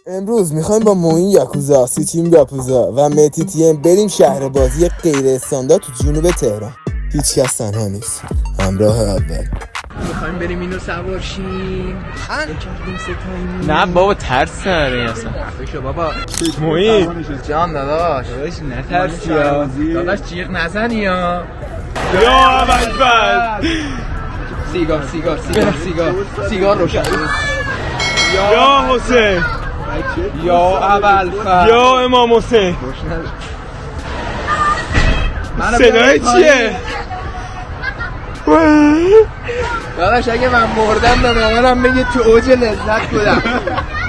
امروز میخوایم با موین یاکوزا، سیتیم یاکوزا و متیتیم بریم شهر بازی غیر استاندارد تو جنوب تهران. هیچ کس تنها نیست. همراه اول میخوایم بریم اینو سوار شیم. نه بابا ترس نداره اصلا. خفه بابا. موین جان داداش نترسی یا داداش جیغ نزنی یا اول سیگار روشن یا حسین یا اول یا امام حسین. صدای چیه؟ داداش اگه من مردم به مامانم بگه تو اوج لذت بودم.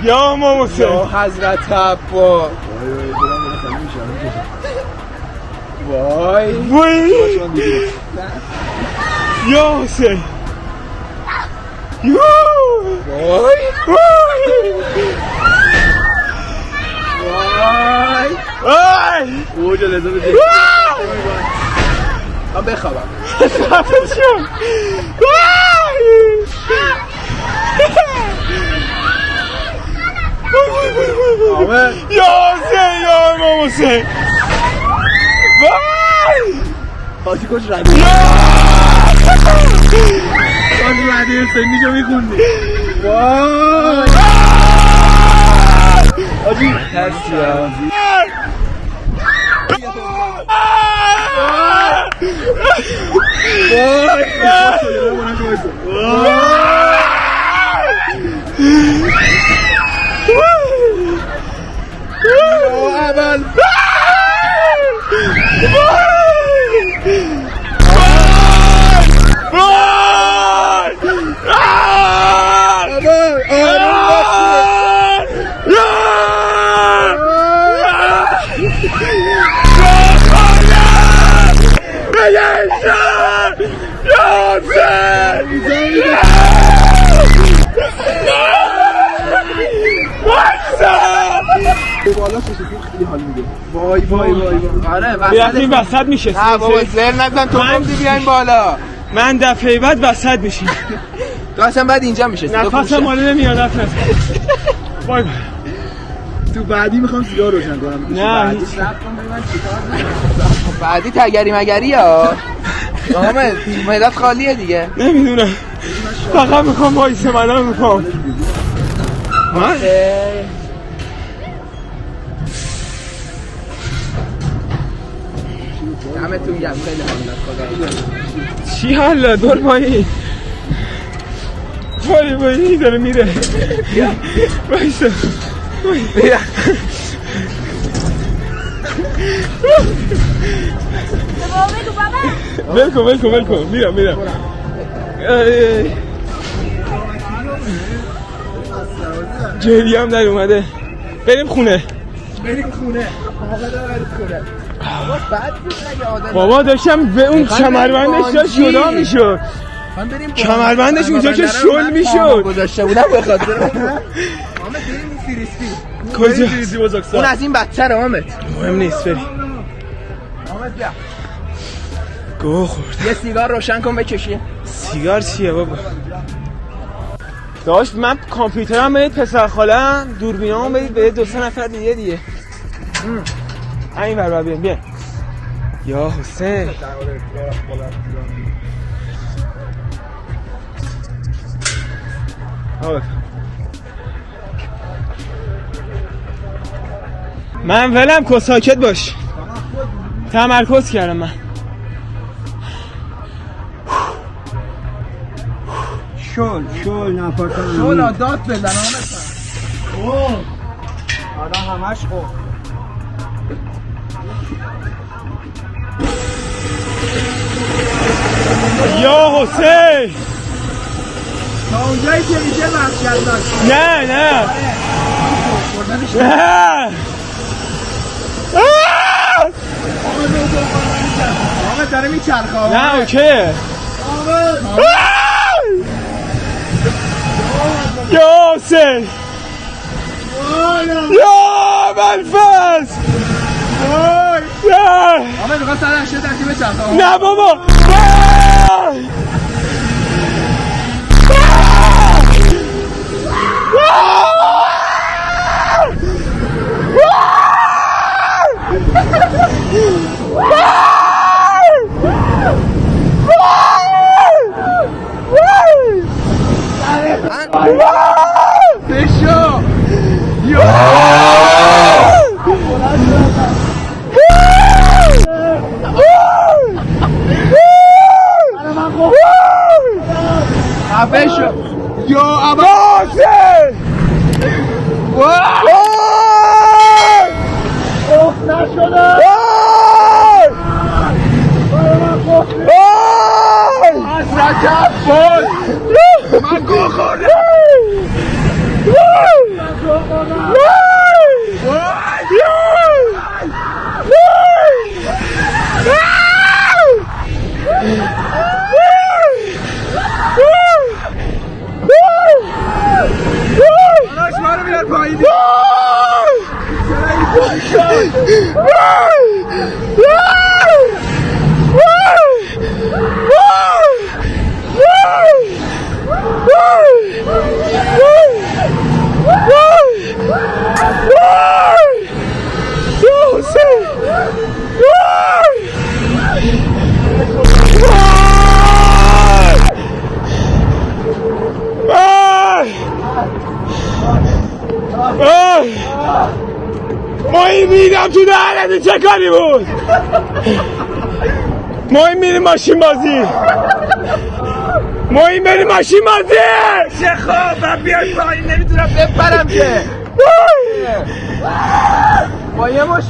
یا امام حسین یا حضرت عبا وای وای یا حسین وای وای اوج لذت من بخوابم. یا حسین یا امام حسین. وای حاجی کش ردی حاجی ردی حسینی جو میخوندی. وای حاجی ترسی حاجی اول بالا خیلی حال میده. وای وای وای آره بیایم وسط میشه. نه بابا زر نزن تو گفتی بیاین بالا. من دفعه بعد وسط میشیم. تو اصلا بعد اینجا میشه. نفسم ماله نمیاد نفس. وای تو بعدی میخوام سیگار روشن کنم. نه هیچ. بعدی تگری مگری یا حامد معدت خالیه دیگه. نمیدونم فقط میخوام وایسه منم میخوام. من دمتون گرم خیلی حال داد خدا. چی حالا دور پایین وای داره میره. وایسا ول کن میرم. جهلی هم در اومده. بریم خونه. بابا داشتم به اون کمربندش داشت جدا میشد. کمربندش اونجا که شل میشد گذاشته بودم به خاطر حامد بریم فریسپی. کجا؟ اون از این بدتره حامد. مهم نیست بریم. حامد بیا گوه خورد. یه سیگار روشن کن بکشی. سیگار چیه بابا؟ داشت من کامپیوترم بدید پسر خالم، دوربینامو بدید به 2-3 نفر دیگه. این بر بیا. یا حسین من ولم کن ساکت باش. تمرکز کردم من. شل نفرتن شل داد بزن اوه آدم همش یا حسین تا اونجایی که میشه وحشت داشت. نه حامد داره میچرخه. نه اوکیه. یا حسین یا بلفز حامد میخواد 180 درجه بچرخه. نه بابا بشو خفه شو یا عباس نشده حسرت عباس من گو خوردم من رو بیار پایین ما این میدم تو دهنت چه کاری بود؟ ما این میریم ماشین بازی ما این بریم ماشین بازی چه خواب بیای پایین نمیتونم بپرم که با یه مش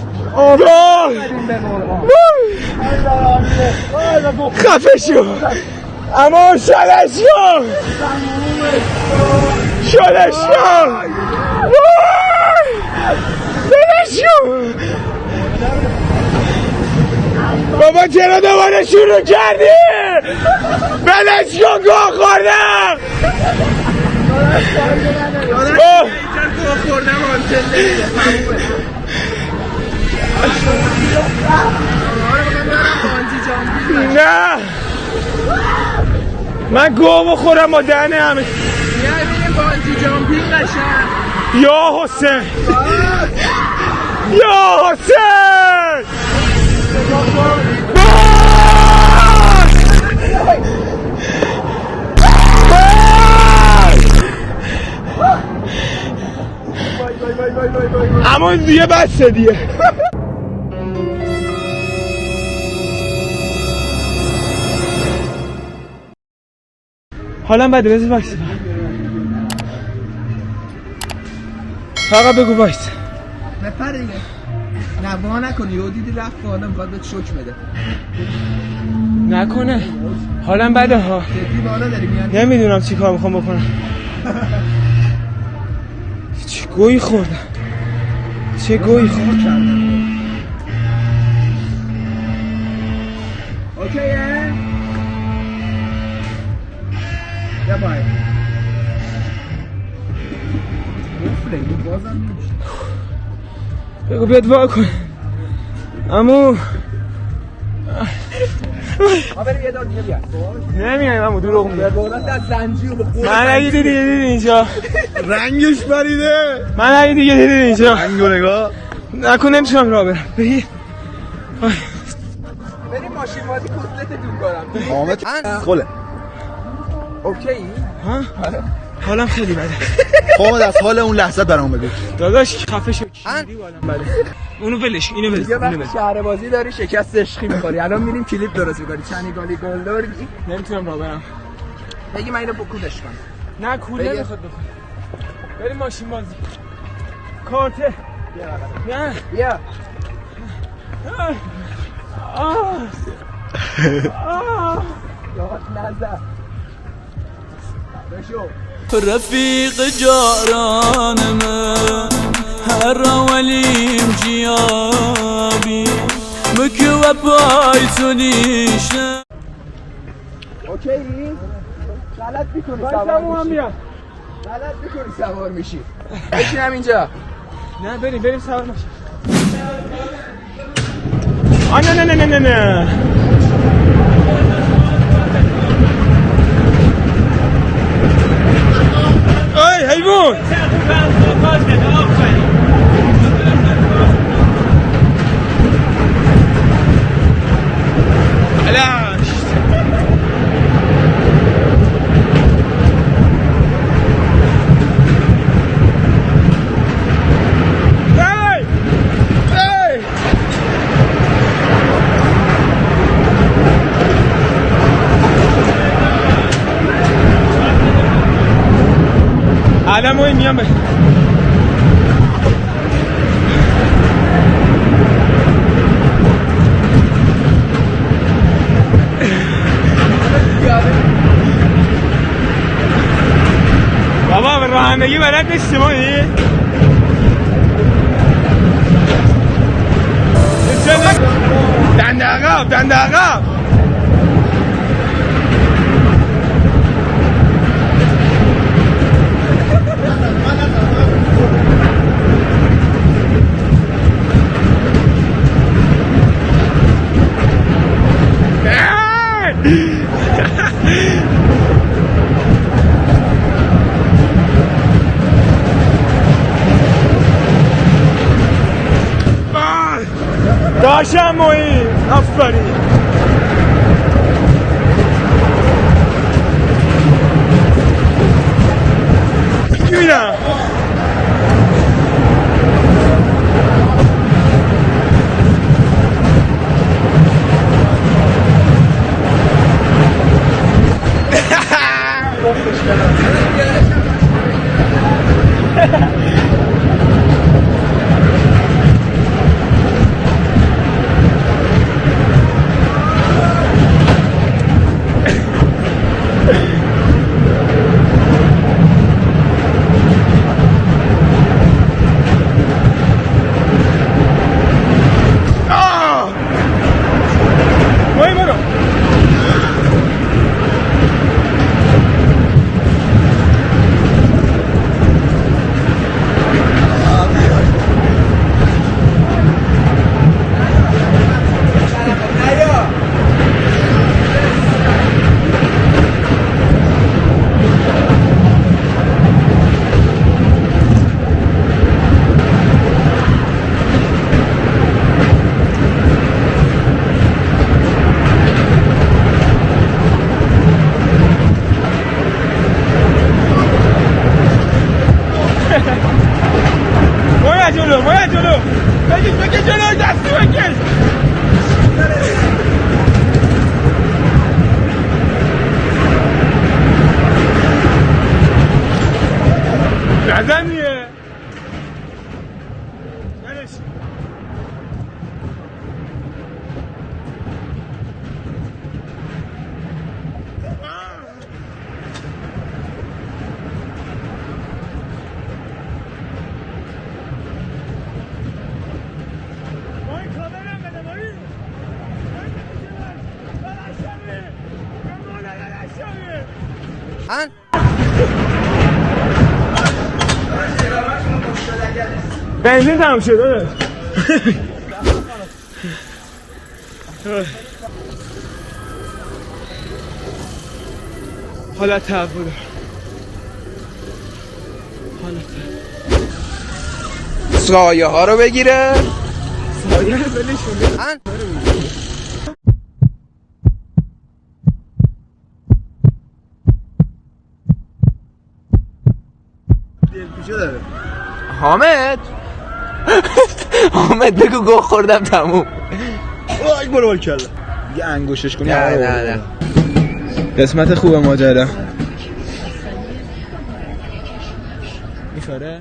خفه شو اما شلش شو شلش شو بابا چرا دوباره شروع کردی؟ بلش کن گوه خوردم گوه خوردم نه من گوه بخورم با دهنه همه یه بانجی جامپینگ قشنگ یا حسین یا حسین اما دیگه بسته دیگه حالا بده بذار وایس فقط بگو وایس نپره دیگه نوا نکنی یهو دیدی رفت بالا میخواد بهت شوک بده نکنه حالا بده ها جدی بالا داری میاد نمیدونم چی کار میخوام بکنم چه گویی خوردم چه گویی خوردم اوکیه یا بای بازم بگو بیاد وا کن امو ما بریم یه دار دیگه بیاد نمیایم امو دروغ میگه دولت از زنجیر رو بخور من اگه دیدی اینجا رنگش بریده من اگه دیگه دیدی اینجا رنگو نگاه نکن نمیتونم راه برم بگیر بریم ماشین بازی کتلت دور کنم حامد خوله اوکی ها حالم خیلی بده حامد از حال اون لحظه برام بگو داداش خفه شو کیری حالم بده اونو ولش اینو ولش یه وقت شهر بازی داری شکست عشقی می‌خوری الان میریم کلیپ درست می‌کنی چنگالی گلدور نمیتونم راه برم بگی من اینو بکودش کنم نه کوله نمیخواد بکن بریم ماشین بازی کارته نه بیا یاد نزد بشو رفيق جارانمه هر ولیم جیابی مکو پایتونیش اوکی؟ غلط میکنی سوار میشی بشینم اینجا نه بریم سوار ماشین نه ای حیوان میام بابا به رانندگی بلد نیستی ما این دنده عقب دنده عقب داشتم مویی آفرین میبینم باید جلو بکش جلو دستی بکش نزن نیه بنزین تمام شد داداش حالت تحول سایه ها رو بگیره سایه رو بلشون حامد حامد بگو گوه خوردم تموم وای برو کلا یه انگوشش کنی نه قسمت خوبه ماجرا میخوره